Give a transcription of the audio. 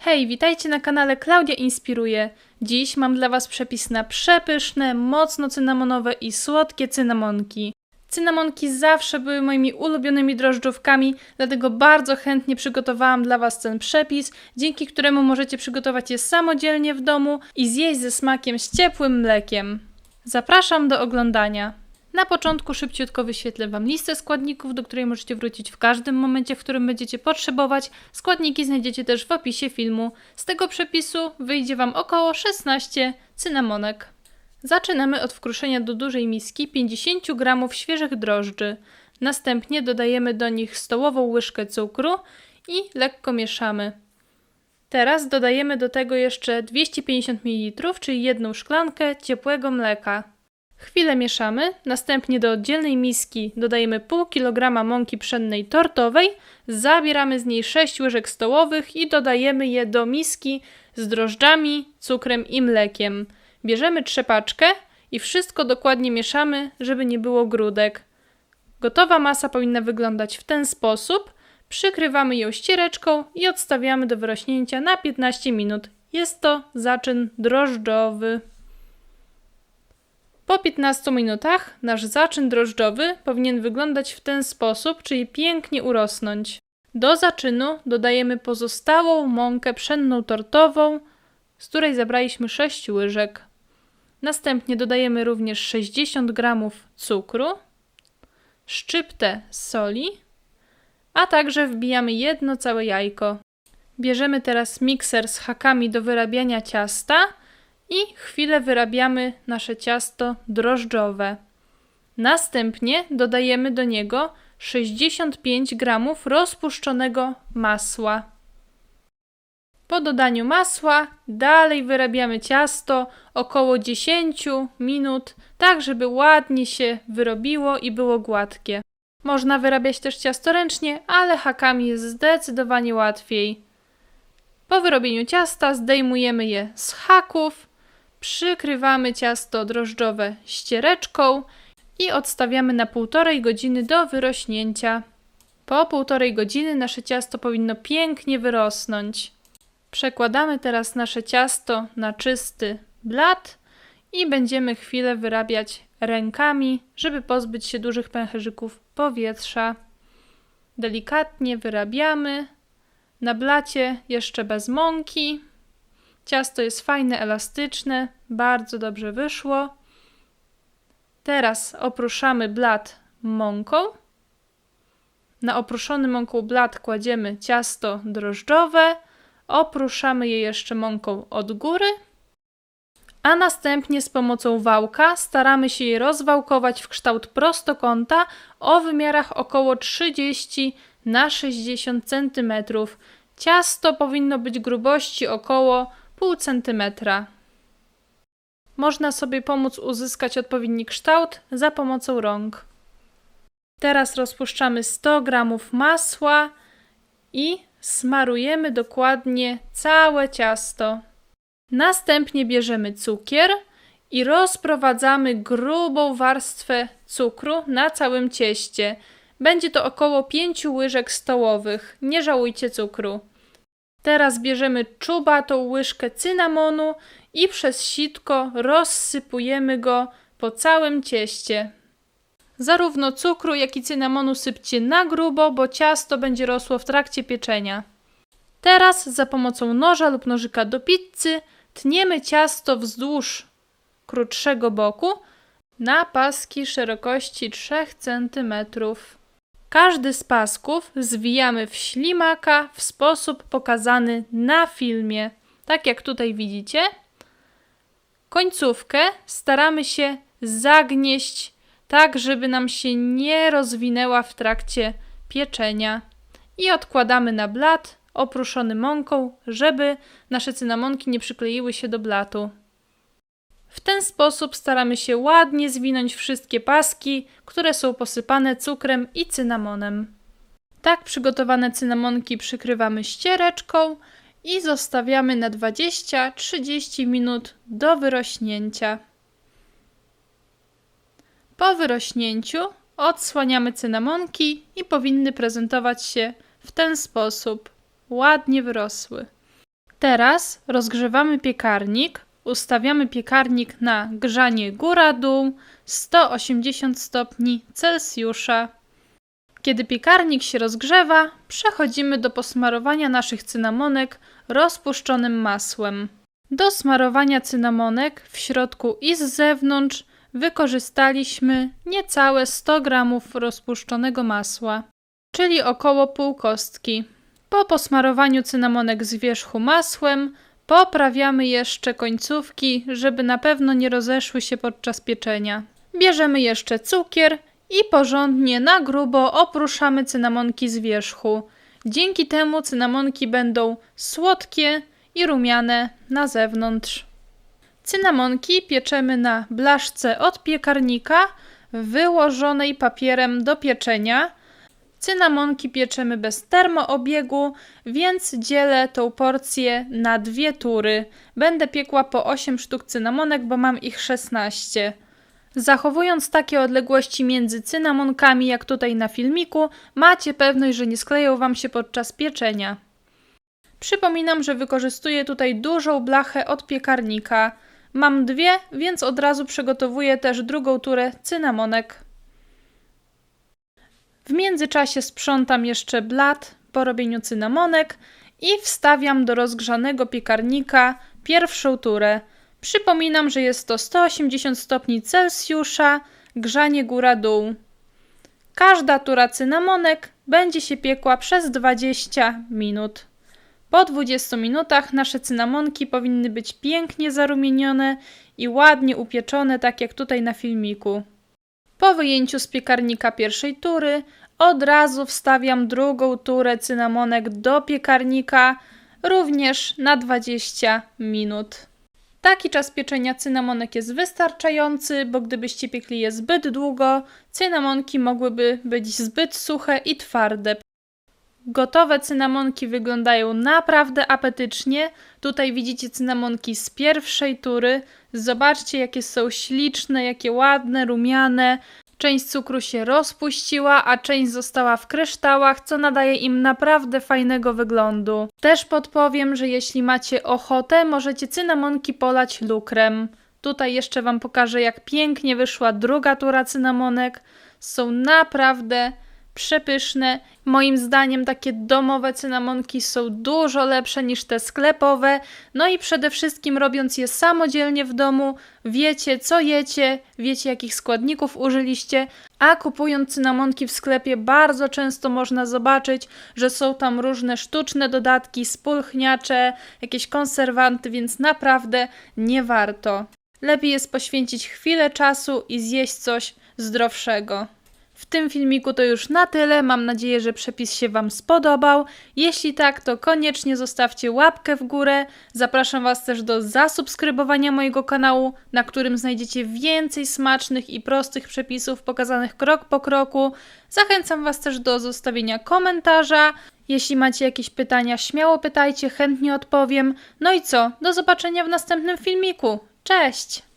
Hej, witajcie na kanale Klaudia Inspiruje. Dziś mam dla Was przepis na przepyszne, mocno cynamonowe i słodkie cynamonki. Cynamonki zawsze były moimi ulubionymi drożdżówkami, dlatego bardzo chętnie przygotowałam dla Was ten przepis, dzięki któremu możecie przygotować je samodzielnie w domu i zjeść ze smakiem z ciepłym mlekiem. Zapraszam do oglądania. Na początku szybciutko wyświetlę Wam listę składników, do której możecie wrócić w każdym momencie, w którym będziecie potrzebować. Składniki znajdziecie też w opisie filmu. Z tego przepisu wyjdzie Wam około 16 cynamonek. Zaczynamy od wkruszenia do dużej miski 50 g świeżych drożdży. Następnie dodajemy do nich stołową łyżkę cukru i lekko mieszamy. Teraz dodajemy do tego jeszcze 250 ml, czyli jedną szklankę ciepłego mleka. Chwilę mieszamy, następnie do oddzielnej miski dodajemy pół kg mąki pszennej tortowej, zabieramy z niej 6 łyżek stołowych i dodajemy je do miski z drożdżami, cukrem i mlekiem. Bierzemy trzepaczkę i wszystko dokładnie mieszamy, żeby nie było grudek. Gotowa masa powinna wyglądać w ten sposób. Przykrywamy ją ściereczką i odstawiamy do wyrośnięcia na 15 minut. Jest to zaczyn drożdżowy. Po 15 minutach nasz zaczyn drożdżowy powinien wyglądać w ten sposób, czyli pięknie urosnąć. Do zaczynu dodajemy pozostałą mąkę pszenną tortową, z której zabraliśmy 6 łyżek. Następnie dodajemy również 60 g cukru, szczyptę soli, a także wbijamy jedno całe jajko. Bierzemy teraz mikser z hakami do wyrabiania ciasta i chwilę wyrabiamy nasze ciasto drożdżowe. Następnie dodajemy do niego 65 g rozpuszczonego masła. Po dodaniu masła dalej wyrabiamy ciasto około 10 minut, tak żeby ładnie się wyrobiło i było gładkie. Można wyrabiać też ciasto ręcznie, ale hakami jest zdecydowanie łatwiej. Po wyrobieniu ciasta zdejmujemy je z haków, przykrywamy ciasto drożdżowe ściereczką i odstawiamy na 1,5 godziny do wyrośnięcia. Po 1,5 godziny nasze ciasto powinno pięknie wyrosnąć. Przekładamy teraz nasze ciasto na czysty blat i będziemy chwilę wyrabiać rękami, żeby pozbyć się dużych pęcherzyków powietrza. Delikatnie wyrabiamy. Na blacie jeszcze bez mąki. Ciasto jest fajne, elastyczne, bardzo dobrze wyszło. Teraz oprószamy blat mąką. Na oprószony mąką blat kładziemy ciasto drożdżowe, oprószamy je jeszcze mąką od góry, a następnie z pomocą wałka staramy się je rozwałkować w kształt prostokąta o wymiarach około 30 na 60 cm. Ciasto powinno być grubości około pół centymetra. Można sobie pomóc uzyskać odpowiedni kształt za pomocą rąk. Teraz rozpuszczamy 100 g masła i smarujemy dokładnie całe ciasto. Następnie bierzemy cukier i rozprowadzamy grubą warstwę cukru na całym cieście. Będzie to około 5 łyżek stołowych. Nie żałujcie cukru. Teraz bierzemy czubatą łyżkę cynamonu i przez sitko rozsypujemy go po całym cieście. Zarówno cukru, jak i cynamonu sypcie na grubo, bo ciasto będzie rosło w trakcie pieczenia. Teraz za pomocą noża lub nożyka do pizzy tniemy ciasto wzdłuż krótszego boku na paski szerokości 3 cm. Każdy z pasków zwijamy w ślimaka w sposób pokazany na filmie, tak jak tutaj widzicie. Końcówkę staramy się zagnieść tak, żeby nam się nie rozwinęła w trakcie pieczenia. I odkładamy na blat oprószony mąką, żeby nasze cynamonki nie przykleiły się do blatu. W ten sposób staramy się ładnie zwinąć wszystkie paski, które są posypane cukrem i cynamonem. Tak przygotowane cynamonki przykrywamy ściereczką i zostawiamy na 20-30 minut do wyrośnięcia. Po wyrośnięciu odsłaniamy cynamonki i powinny prezentować się w ten sposób. Ładnie wyrosły. Teraz rozgrzewamy piekarnik. Ustawiamy piekarnik na grzanie góra-dół 180 stopni Celsjusza. Kiedy piekarnik się rozgrzewa, przechodzimy do posmarowania naszych cynamonek rozpuszczonym masłem. Do smarowania cynamonek w środku i z zewnątrz wykorzystaliśmy niecałe 100 g rozpuszczonego masła, czyli około pół kostki. Po posmarowaniu cynamonek z wierzchu masłem poprawiamy jeszcze końcówki, żeby na pewno nie rozeszły się podczas pieczenia. Bierzemy jeszcze cukier i porządnie na grubo opruszamy cynamonki z wierzchu. Dzięki temu cynamonki będą słodkie i rumiane na zewnątrz. Cynamonki pieczemy na blaszce od piekarnika wyłożonej papierem do pieczenia. Cynamonki pieczemy bez termoobiegu, więc dzielę tą porcję na 2 tury. Będę piekła po 8 sztuk cynamonek, bo mam ich 16. Zachowując takie odległości między cynamonkami, jak tutaj na filmiku, macie pewność, że nie skleją Wam się podczas pieczenia. Przypominam, że wykorzystuję tutaj dużą blachę od piekarnika. Mam 2, więc od razu przygotowuję też drugą turę cynamonek. W międzyczasie sprzątam jeszcze blat po robieniu cynamonek i wstawiam do rozgrzanego piekarnika pierwszą turę. Przypominam, że jest to 180 stopni Celsjusza, grzanie góra-dół. Każda tura cynamonek będzie się piekła przez 20 minut. Po 20 minutach nasze cynamonki powinny być pięknie zarumienione i ładnie upieczone, tak jak tutaj na filmiku. Po wyjęciu z piekarnika pierwszej tury od razu wstawiam drugą turę cynamonek do piekarnika, również na 20 minut. Taki czas pieczenia cynamonek jest wystarczający, bo gdybyście piekli je zbyt długo, cynamonki mogłyby być zbyt suche i twarde. Gotowe cynamonki wyglądają naprawdę apetycznie. Tutaj widzicie cynamonki z pierwszej tury. Zobaczcie, jakie są śliczne, jakie ładne, rumiane. Część cukru się rozpuściła, a część została w kryształach, co nadaje im naprawdę fajnego wyglądu. Też podpowiem, że jeśli macie ochotę, możecie cynamonki polać lukrem. Tutaj jeszcze Wam pokażę, jak pięknie wyszła druga tura cynamonek. Są naprawdę przepyszne. Moim zdaniem takie domowe cynamonki są dużo lepsze niż te sklepowe. No i przede wszystkim robiąc je samodzielnie w domu, wiecie co jecie, wiecie jakich składników użyliście, a kupując cynamonki w sklepie bardzo często można zobaczyć, że są tam różne sztuczne dodatki, spulchniacze, jakieś konserwanty, więc naprawdę nie warto. Lepiej jest poświęcić chwilę czasu i zjeść coś zdrowszego. W tym filmiku to już na tyle. Mam nadzieję, że przepis się Wam spodobał. Jeśli tak, to koniecznie zostawcie łapkę w górę. Zapraszam Was też do zasubskrybowania mojego kanału, na którym znajdziecie więcej smacznych i prostych przepisów pokazanych krok po kroku. Zachęcam Was też do zostawienia komentarza. Jeśli macie jakieś pytania, śmiało pytajcie, chętnie odpowiem. No i co? Do zobaczenia w następnym filmiku. Cześć!